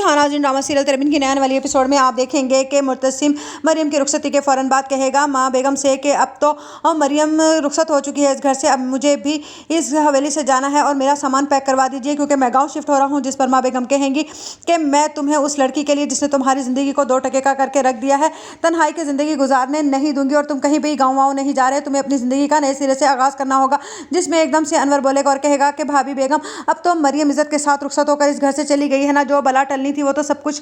हाँ नाज़रीन, drama serial तेरे बिन की नए आने वाली एपिसोड में आप देखेंगे कि मुर्तसिम मरियम की रुखसती के फ़ौरन बाद कहेगा माँ बेगम से कि अब तो मरियम रुखसत हो चुकी है इस घर से, अब मुझे भी इस हवेली से जाना है और मेरा सामान पैक करवा दीजिए क्योंकि मैं गाँव शिफ्ट हो रहा हूँ। जिस पर माँ बेगम कहेंगी कि मैं तुम्हें उस लड़की के लिए जिसने तुम्हारी ज़िंदगी को 2 टके का करके रख दिया है तन्हाई की ज़िंदगी गुजारने नहीं दूंगी और तुम कहीं भी गाँव वाँव नहीं जा रहे, तुम्हें अपनी ज़िंदगी का नए सिरे से आगाज़ करना होगा। जिसमें एकदम से अनवर बोलेगा और कहेगा कि भाभी बेगम अब तो मरियम इज़्ज़त के साथ रुखसत होकर इस घर से चली गई है ना, जो बला टलनी थी वो तो सब कुछ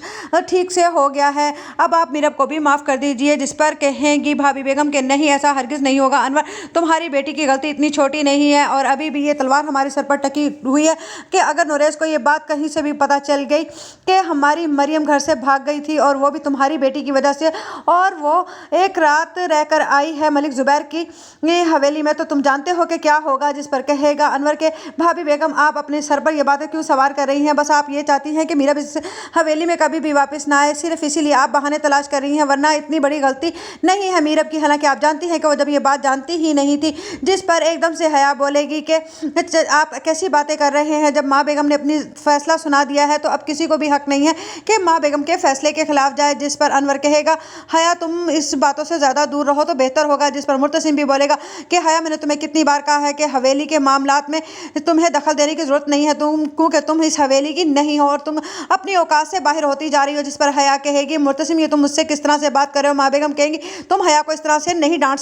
ठीक से हो गया है, अब आप मीरब को भी माफ़ कर दीजिए। जिस पर कहेंगी भाभी बेगम के नहीं, ऐसा हरगिज़ नहीं होगा अनवर, तुम्हारी बेटी की गलती इतनी छोटी नहीं है और अभी भी ये तलवार हमारे सर पर टकी हुई है कि अगर नूरेश को ये बात कहीं से भी पता चल गई कि हमारी मरियम घर से भाग गई थी और वो भी तुम्हारी बेटी की वजह से, और वो एक रात रहकर आई है मलिक ज़ुबैर की हवेली में, तो तुम जानते हो कि क्या होगा। जिस पर कहेगा अनवर के भाभी बेगम आप अपने सर पर ये बातें क्यों सवार कर रही हैं, बस आप ये चाहती हैं कि मीरब इस हवेली में कभी भी वापस ना आए, सिर्फ इसीलिए आप बहाने तलाश कर रही हैं, वरना इतनी बड़ी गलती नहीं है मीरब की, हालांकि आप जानती हैं कि वो जब ये बात जानती ही नहीं थी। जिस पर एकदम से हया बोलेगी कि आप कैसी बातें कर रहे हैं, जब माँ बेगम ने अपनी फैसला सुना दिया है तो अब किसी को भी हक नहीं है कि माँ बेगम के फैसले के खिलाफ जाए। जिस पर अनवर कहेगा हया तुम इस बातों से ज़्यादा दूर रहो तो बेहतर होगा। जिस पर मुर्तसिम भी बोलेगा कि हया मैंने तुम्हें कितनी बार कहा है कि हवेली के मामलात में तुम्हें दखल देने की ज़रूरत नहीं है, क्योंकि तुम इस हवेली की नहीं हो और तुम अपनी औकात से बाहर होती जा रही हो। जिस पर हया कहेगी मुर्तसिम ये तुम मुझसे किस तरह से बात कर रहे हो। माँ बेगम कहेंगी तुम हया को इस तरह से नहीं डांट